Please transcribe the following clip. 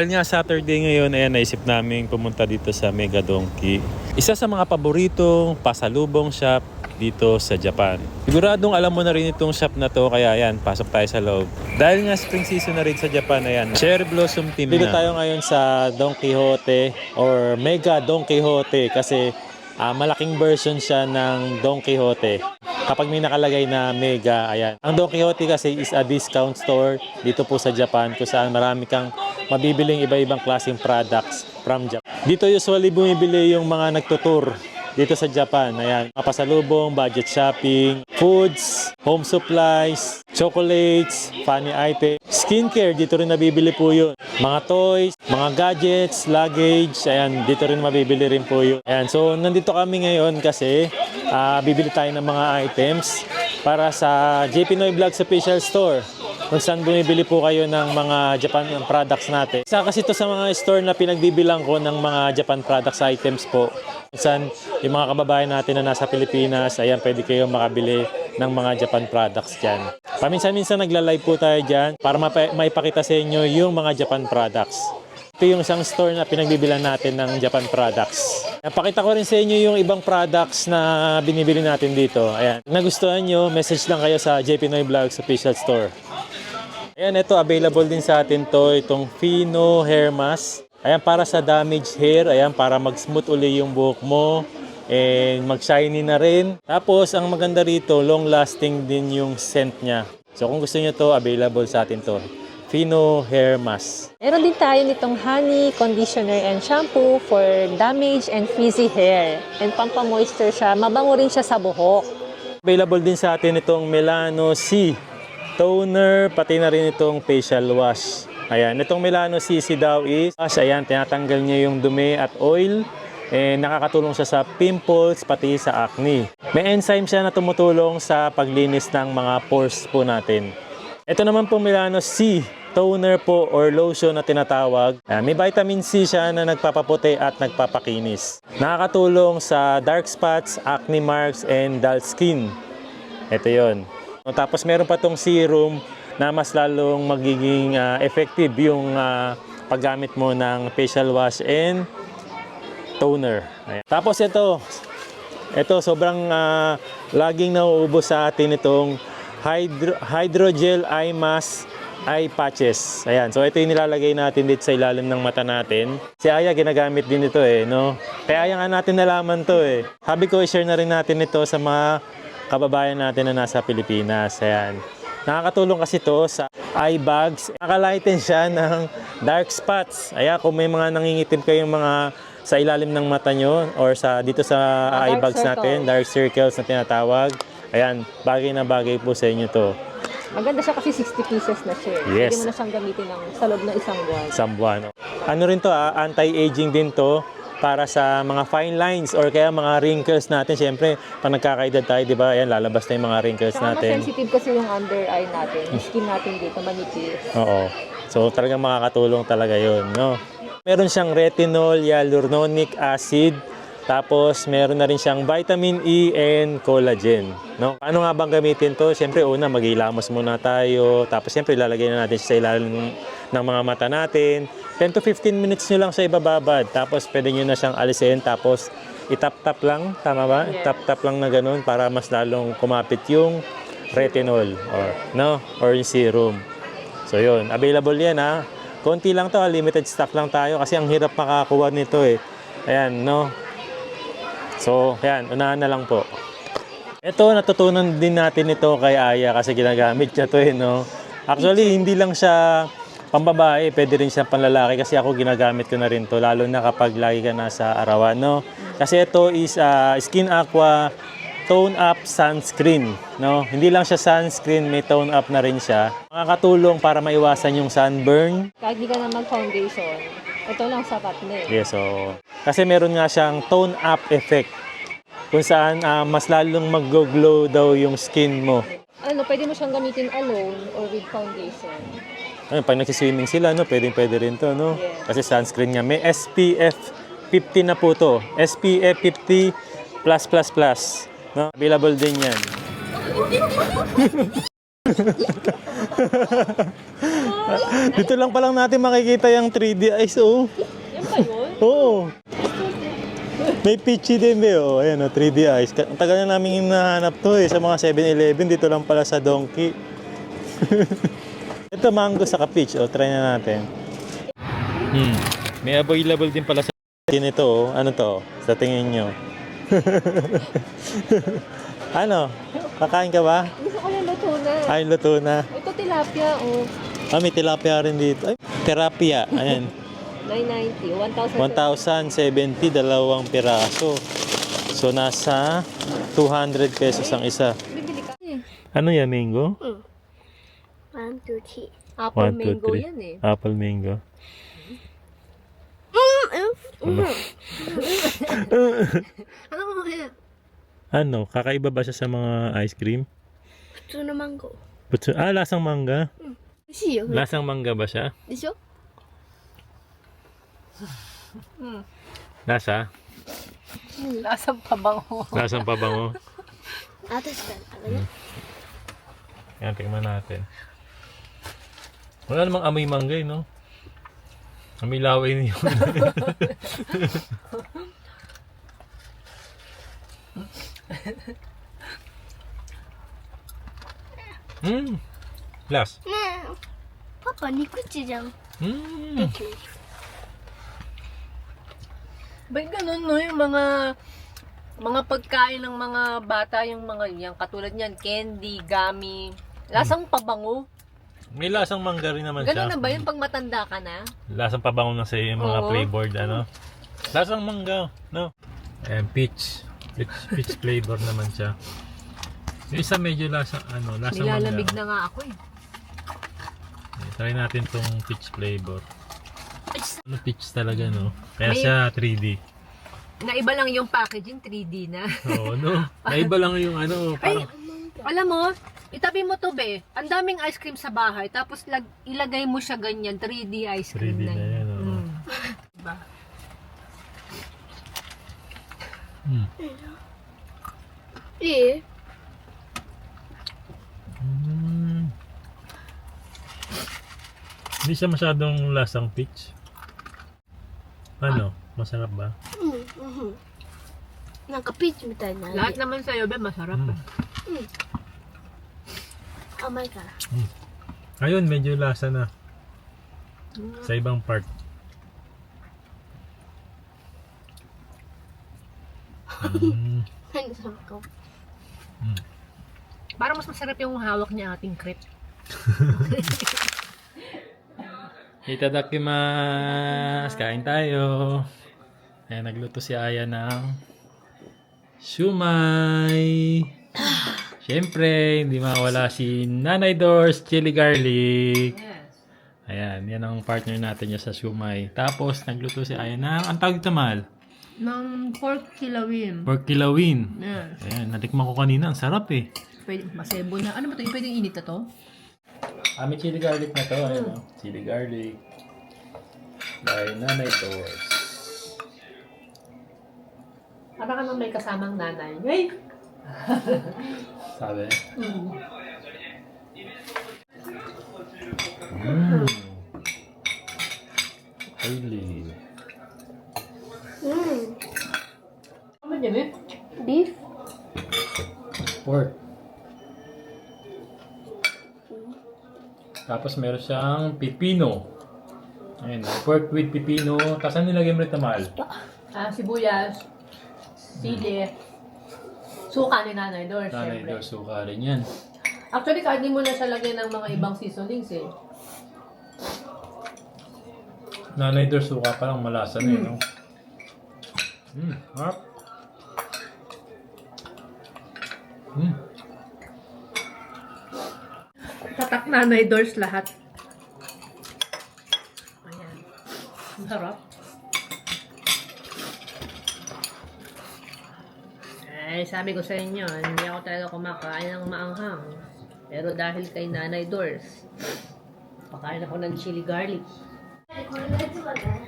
Dahil nga Saturday ngayon, ayan, naisip namin pumunta dito sa Mega Donki. Isa sa mga paboritong pasalubong shop dito sa Japan. Siguradong alam mo na rin itong shop na to, kaya ayan, pasok tayo sa loob. Dahil nga spring season na rin sa Japan, ayan, cherry blossom team na. Dito tayo ngayon sa Don Quijote or Mega Don Quijote kasi malaking version siya ng Don Quijote. Kapag may nakalagay na Mega, ayan. Ang Don Quijote kasi is a discount store dito po sa Japan kung saan marami kang mabibiling iba-ibang klaseng products from Japan. Dito usually bumibili yung mga nagtutour dito sa Japan. Ayan, mga pasalubong, budget shopping, foods, home supplies, chocolates, funny items, skincare, dito rin nabibili po yun. Mga toys, mga gadgets, luggage, ayan, dito rin mabibili rin po yun. Ayan, so nandito kami ngayon kasi bibili tayo ng mga items para sa JP Noy Vlogs official store kung saan bumibili po kayo ng mga Japan products natin. Isa kasi ito sa mga store na pinagbibilang ko ng mga Japan products items po. Kung saan yung mga kababayan natin na nasa Pilipinas, ayan, pwede kayo makabili ng mga Japan products dyan. Paminsan-minsan nagla-live po tayo dyan para maipakita sa inyo yung mga Japan products. Ito yung isang store na pinagbibilan natin ng Japan products. Napakita ko rin sa inyo yung ibang products na binibili natin dito. Ayan. Nagustuhan nyo, message lang kayo sa JP Noy Vlogs official store. Ayan, ito available din sa atin to, itong Fino Hair Mask. Ayan, para sa damaged hair, ayan, para mag-smooth uli yung buhok mo and mag-shiny na rin. Tapos, ang maganda rito, long-lasting din yung scent niya. So, kung gusto niyo to, available sa atin to. Fino Hair Mask. Meron din tayo nitong honey, conditioner, and shampoo for damaged and frizzy hair. And pampamoisture siya. Mabango rin siya sa buhok. Available din sa atin itong Melano C toner, pati na rin itong facial wash. Ayan, itong Melano CC daw is, ayan, tinatanggal niya yung dumi at oil. Nakakatulong siya sa pimples, pati sa acne. May enzyme siya na tumutulong sa paglinis ng mga pores po natin. Ito naman po Melano C toner po or lotion na tinatawag. May vitamin C siya na nagpapaputi at nagpapakinis. Nakakatulong sa dark spots, acne marks, and dull skin. Ito yon. Tapos meron pa tong serum na mas lalong magiging effective yung paggamit mo ng facial wash and toner. Ayan. Tapos ito sobrang laging nauubos sa atin itong hydrogel eye mask eye patches. Ayan. So ito yung nilalagay natin dito sa ilalim ng mata natin. Si Aya ginagamit din ito no. Kaya Aya nga natin nalaman to Sabi ko i-share na rin natin ito sa mga kababayan natin na nasa Pilipinas. Ayan. Nakakatulong kasi to sa eye bags. Nakalighten siya ng dark spots. Ayan, kung may mga nangingitim kayong mga sa ilalim ng mata nyo or dito sa eye bags natin, dark circles na tinatawag. Ayan, bagay na bagay po sa inyo to. Maganda siya kasi 60 pieces na siya. Yes. Pwede mo na siyang gamitin sa loob ng isang buwan. Isang buwan. Ano rin to anti-aging din to para sa mga fine lines or kaya mga wrinkles natin. Siyempre, pag nagkakaedad tayo, di ba? Ayan, lalabas na yung mga wrinkles natin. Mas sensitive kasi yung under eye natin. Yung skin natin dito, manipis. Oo. So, talagang makakatulong talaga yun, no? Meron siyang retinol, hyaluronic acid, tapos meron na rin siyang vitamin E and collagen, no? Paano nga bang gamitin to? Siyempre, una, maghilamos muna tayo. Tapos, siyempre, ilalagay na natin sa ilalim ng mga mata natin. 10 to 15 minutes nyo lang siya ibababad. Tapos, pwede nyo na siyang alisin. Tapos, itap-tap lang. Tama ba? Yeah. Tap-tap lang na ganun para mas lalong kumapit yung retinol or yung serum. So, yun. Available yan, Konti lang to, limited stock lang tayo kasi ang hirap makakuha nito Ayan, no? So, ayan, unahan na lang po. Ito, natutunan din natin ito kay Aya kasi ginagamit niya to no? Actually, hindi lang siya pambabae, pwede rin siya panlalaki kasi ako ginagamit ko na rin to, lalo na kapag lagi ka nasa arawan, no? Kasi ito is Skin Aqua Tone Up Sunscreen, no? Hindi lang siya sunscreen, may tone up na rin siya. Makakatulong para maiwasan yung sunburn. Kahit di ka na mag-foundation, ito lang sapat na Yes, so kasi meron nga siyang tone up effect kung saan mas lalong mag-glow daw yung skin mo. Pwede mo siyang gamitin alone or with foundation. Pag nagsiswimming sila, pwede rin to, no? Yeah. Kasi sunscreen nga. May SPF 50 na po to. SPF 50+++. No? Available din yan. Dito lang palang natin makikita yung 3D ice, oh. Yan ba yun? Oo. May peachy din, be, oh. Ayan, oh, 3D ice. Ang tagal na namin hinahanap to, eh. Sa mga 7-Eleven, dito lang pala sa Donkey. Ito, mango sa peach, oh. Try na natin. May available din pala sa ito, oh. Ano to? Sa tingin nyo? Ano? Kakain ka ba? Gusto ko yung luto na. Ay, luto na. Ito tilapia, oh. May tilapia rin dito. Ay, terapia. Ayan. 990, 1,070, dalawang piraso. So, nasa 200 pesos ang isa. Bibili ka. Ano yan, mango? 1, 2, 3. Apple 1, 2, mango 3. yan eh. Apple mango. Ano mo kaya? Ano? Kakaiba ba siya sa mga ice cream? Ito na mango. Lasang mangga. 美味しいよ。 Lasang mangga ba siya? でしょ Lasa? Lasang pabango. Lasang pabango. あ、確かに。あれね。 Yan, tingnan natin. Wala namang amoy mangga, eh, no? Amoy laway niyo. Last. ねえ。パパ、肉地じゃん。 Ba't ganun, no? Yung mga pagkain ng mga bata, yung mga yung katulad niyan, candy, gummy, lasang pabango. May lasang mangga rin naman Ganun siya. na ba yun pag matanda ka na? Lasang pabango na sa yung mga Oo. flavored, ano? Lasang mangga, no? And peach. Peach flavor naman siya. Yung isa medyo lasang Nilalamig mangga. na nga ako eh. Try natin tong peach flavor. Ano peach talaga, no? Kaya May- siya 3D. Naiba lang yung packaging, 3D na. Oo, no? Naiba lang yung ano, parang... Alam mo, itabi mo to be, ang daming ice cream sa bahay, tapos ilagay mo siya ganyan, 3D ice cream 3D na yan, oo. Diba?いい Hindi siya masyadong lasang peach. Ano? Masarap ba? うん。なんかピーチみたいな味。 Lahat naman sa'yo, be, masarap. eh. 甘いから。 Ayun, medyo lasa na. Sa ibang part. Mm. 何その顔。 Parang mas masarap yung hawak niya ating crepe. Itadakimasu! Kain tayo! Ayan, nagluto si Aya ng shumai! Siyempre, hindi mawala si Nanay Doors Chili Garlic. Ayan, yan ang partner natin niya sa shumai. Tapos, nagluto si Aya ng, ang tawag dito, mahal? Ng pork kilawin. Pork kilawin. Yes. Ayan, natikman ko kanina. Ang sarap eh. Pwede, masebo na. Ano ba ito? Pwedeng init na to? May chili garlic na to. Ayan, oh. Chili garlic. By Nanay Doors. Para ka nang may kasamang nanay. Hey! Sabi? Oily. Ano dyan eh? ビーフ Pork. Tapos meron siyang pipino. Ayan, pork with pipino. Tapos ano nilagay mo rin tamal? Sibuyas, sili, suka ni Nanay Dor, Nanay syempre. Doors, suka rin yan. Actually, kahit di mo na siya lagyan ng mga ibang seasonings eh. Nanay Doors, suka pa lang malasa na yun, no? Harap. Tatak Nanay Doors lahat. Ayan. Ang sarap. Eh, sabi ko sa inyo, hindi ako talaga kumakain ng maanghang. Pero dahil kay Nanay Doors, pakain ako ng chili garlic. これのやつはね。